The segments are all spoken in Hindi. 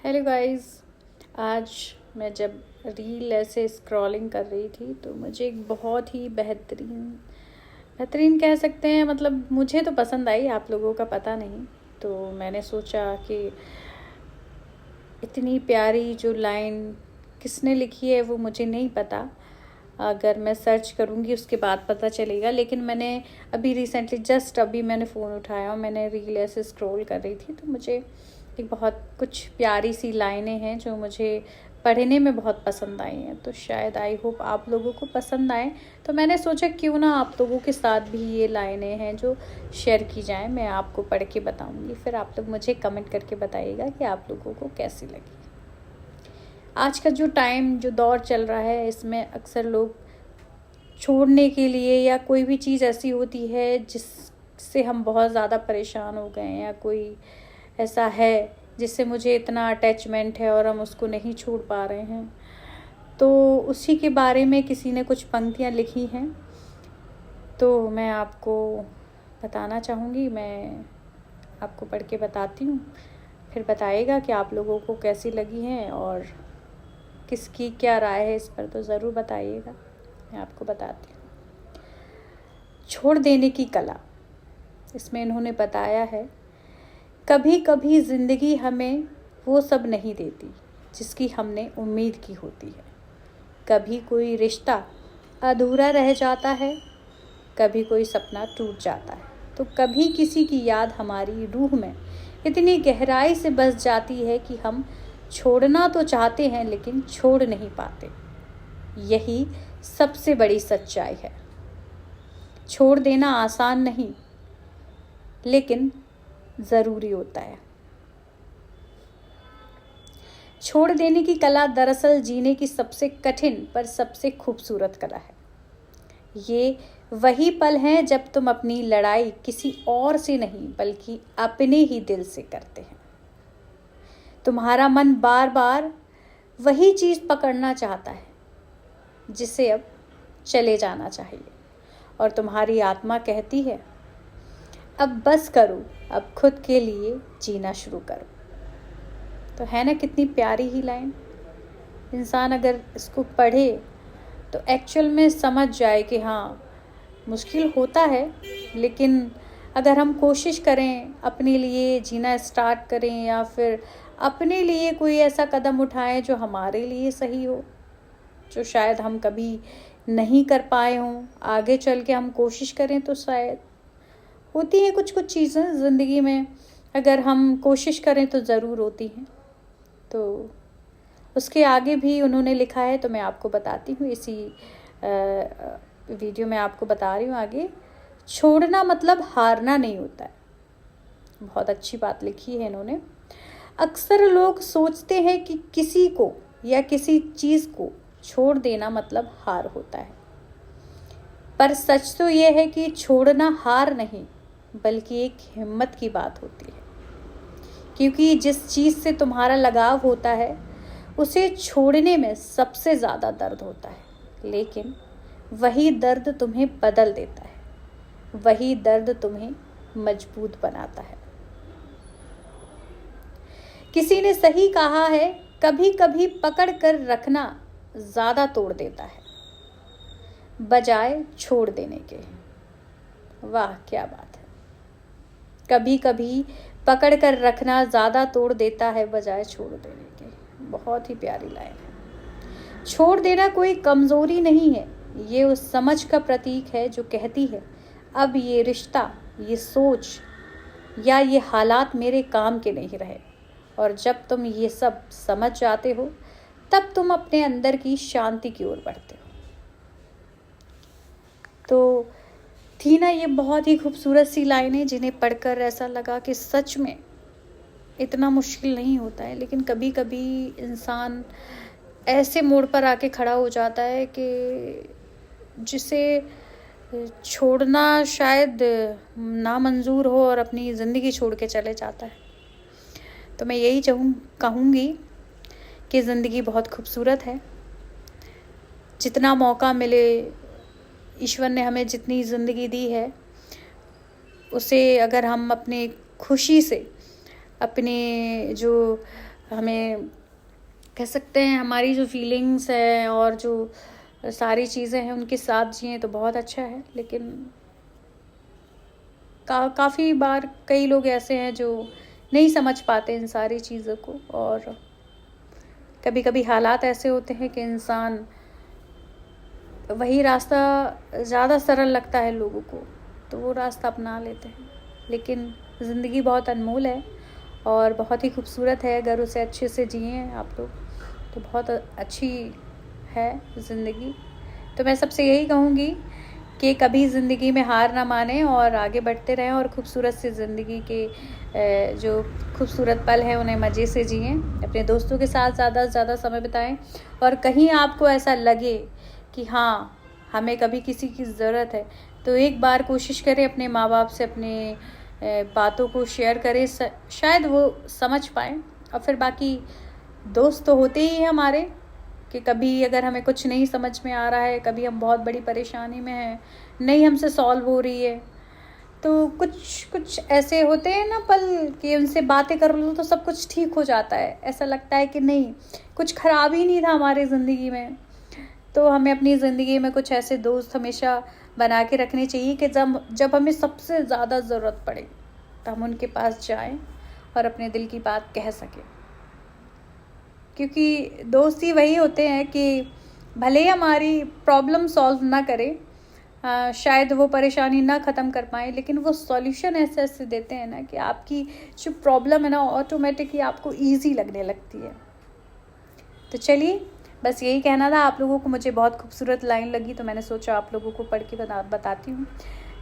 Hello guys. आज मैं जब रील ऐसे स्क्रॉलिंग कर रही थी तो मुझे एक बहुत ही बेहतरीन कह सकते हैं, मतलब मुझे तो पसंद आई, आप लोगों का पता नहीं। तो मैंने सोचा कि इतनी प्यारी जो लाइन किसने लिखी है वो मुझे नहीं पता, अगर मैं सर्च करूँगी उसके बाद पता चलेगा। लेकिन मैंने अभी रिसेंटली जस्ट अभी मैंने फ़ोन उठाया और मैंने रील ऐसे स्क्रॉल कर रही थी तो मुझे एक बहुत कुछ प्यारी सी लाइनें हैं जो मुझे पढ़ने में बहुत पसंद आई हैं। तो शायद आई होप आप लोगों को पसंद आए। तो मैंने सोचा क्यों ना आप लोगों के साथ भी ये लाइनें हैं जो शेयर की जाएं। मैं आपको पढ़ के बताऊंगी, फिर आप लोग मुझे कमेंट करके बताइएगा कि आप लोगों को कैसी लगी। आज का जो टाइम जो दौर चल रहा है इसमें अक्सर लोग छोड़ने के लिए या कोई भी चीज़ ऐसी होती है जिससे हम बहुत ज़्यादा परेशान हो गए हैं, या कोई ऐसा है जिससे मुझे इतना अटैचमेंट है और हम उसको नहीं छोड़ पा रहे हैं, तो उसी के बारे में किसी ने कुछ पंक्तियाँ लिखी हैं तो मैं आपको बताना चाहूँगी। मैं आपको पढ़ के बताती हूँ, फिर बताइएगा कि आप लोगों को कैसी लगी हैं और किसकी क्या राय है इस पर, तो ज़रूर बताइएगा। मैं आपको बताती हूँ। छोड़ देने की कला, इसमें इन्होंने बताया है, कभी कभी ज़िंदगी हमें वो सब नहीं देती जिसकी हमने उम्मीद की होती है। कभी कोई रिश्ता अधूरा रह जाता है, कभी कोई सपना टूट जाता है, तो कभी किसी की याद हमारी रूह में इतनी गहराई से बस जाती है कि हम छोड़ना तो चाहते हैं लेकिन छोड़ नहीं पाते। यही सबसे बड़ी सच्चाई है। छोड़ देना आसान नहीं लेकिन ज़रूरी होता है। छोड़ देने की कला दरअसल जीने की सबसे कठिन पर सबसे खूबसूरत कला है। ये वही पल हैं जब तुम अपनी लड़ाई किसी और से नहीं बल्कि अपने ही दिल से करते हैं। तुम्हारा मन बार बार वही चीज़ पकड़ना चाहता है जिसे अब चले जाना चाहिए, और तुम्हारी आत्मा कहती है अब बस करो, अब खुद के लिए जीना शुरू करो। तो है ना कितनी प्यारी ही लाइन। इंसान अगर इसको पढ़े तो एक्चुअल में समझ जाए कि हाँ, मुश्किल होता है लेकिन अगर हम कोशिश करें, अपने लिए जीना स्टार्ट करें या फिर अपने लिए कोई ऐसा कदम उठाएं जो हमारे लिए सही हो, जो शायद हम कभी नहीं कर पाए हों, आगे चल के हम कोशिश करें तो शायद होती हैं कुछ चीज़ें ज़िंदगी में, अगर हम कोशिश करें तो ज़रूर होती हैं। तो उसके आगे भी उन्होंने लिखा है तो मैं आपको बताती हूँ, इसी वीडियो में आपको बता रही हूँ आगे। छोड़ना मतलब हारना नहीं होता है। बहुत अच्छी बात लिखी है इन्होंने। अक्सर लोग सोचते हैं कि किसी को या किसी चीज़ को छोड़ देना मतलब हार होता है, पर सच तो यह है कि छोड़ना हार नहीं बल्कि एक हिम्मत की बात होती है। क्योंकि जिस चीज़ से तुम्हारा लगाव होता है उसे छोड़ने में सबसे ज़्यादा दर्द होता है, लेकिन वही दर्द तुम्हें बदल देता है, वही दर्द तुम्हें मजबूत बनाता है। किसी ने सही कहा है, कभी कभी पकड़ कर रखना ज़्यादा तोड़ देता है बजाय छोड़ देने के। वाह क्या बात है। कभी कभी पकड़ कर रखना ज़्यादा तोड़ देता है बजाय छोड़ देने के। बहुत ही प्यारी लाइन है। छोड़ देना कोई कमज़ोरी नहीं है, ये उस समझ का प्रतीक है जो कहती है अब ये रिश्ता, ये सोच या ये हालात मेरे काम के नहीं रहे। और जब तुम ये सब समझ जाते हो तब तुम अपने अंदर की शांति की ओर बढ़ते हो। तो थी ना ये बहुत ही खूबसूरत सी लाइनें, जिन्हें पढ़कर ऐसा लगा कि सच में इतना मुश्किल नहीं होता है, लेकिन कभी कभी इंसान ऐसे मोड़ पर आके खड़ा हो जाता है कि जिसे छोड़ना शायद नामंजूर हो और अपनी ज़िंदगी छोड़ के चले जाता है। तो मैं यही कहूँगी कि ज़िंदगी बहुत खूबसूरत है। जितना मौका मिले, ईश्वर ने हमें जितनी ज़िंदगी दी है उसे अगर हम अपने खुशी से, अपने जो हमें कह सकते हैं हमारी जो फीलिंग्स है और जो सारी चीज़ें हैं उनके साथ जिए तो बहुत अच्छा है। लेकिन काफ़ी बार कई लोग ऐसे हैं जो नहीं समझ पाते इन सारी चीज़ों को, और कभी कभी हालात ऐसे होते हैं कि इंसान वही रास्ता ज़्यादा सरल लगता है लोगों को तो वो रास्ता अपना लेते हैं। लेकिन ज़िंदगी बहुत अनमोल है और बहुत ही खूबसूरत है। अगर उसे अच्छे से जिए आप लोग तो बहुत अच्छी है ज़िंदगी। तो मैं सबसे यही कहूँगी कि कभी ज़िंदगी में हार ना माने और आगे बढ़ते रहें और खूबसूरत सी ज़िंदगी के जो खूबसूरत पल हैं उन्हें मज़े से जिएं। अपने दोस्तों के साथ ज़्यादा से ज़्यादा समय बिताएं, और कहीं आपको ऐसा लगे कि हाँ हमें कभी किसी की ज़रूरत है तो एक बार कोशिश करें अपने माँ बाप से अपने बातों को शेयर करें, शायद वो समझ पाएँ। और फिर बाकी दोस्त तो होते ही हैं हमारे कि कभी अगर हमें कुछ नहीं समझ में आ रहा है, कभी हम बहुत बड़ी परेशानी में हैं, नहीं हमसे सॉल्व हो रही है, तो कुछ ऐसे होते हैं ना पल कि उनसे बातें कर लो तो सब कुछ ठीक हो जाता है। ऐसा लगता है कि नहीं कुछ ख़राब ही नहीं था हमारी ज़िंदगी में। तो हमें अपनी ज़िंदगी में कुछ ऐसे दोस्त हमेशा बना के रखने चाहिए कि जब हमें सबसे ज़्यादा ज़रूरत पड़े तो हम उनके पास जाएं और अपने दिल की बात कह सकें। क्योंकि दोस्त ही वही होते हैं कि भले ही हमारी प्रॉब्लम सॉल्व ना करें, शायद वो परेशानी ना ख़त्म कर पाएँ, लेकिन वो सॉल्यूशन ऐसे ऐसे देते हैं ना कि आपकी जो प्रॉब्लम है ना ऑटोमेटिकली आपको ईजी लगने लगती है। तो चलिए बस यही कहना था आप लोगों को। मुझे बहुत खूबसूरत लाइन लगी तो मैंने सोचा आप लोगों को पढ़ के बताती हूँ।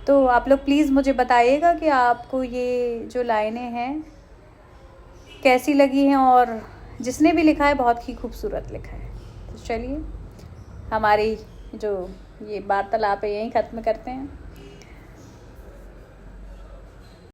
तो आप लोग प्लीज़ मुझे बताइएगा कि आपको ये जो लाइनें हैं कैसी लगी हैं, और जिसने भी लिखा है बहुत ही खूबसूरत लिखा है। तो चलिए हमारी जो ये वार्तालाप है यहीं ख़त्म करते हैं।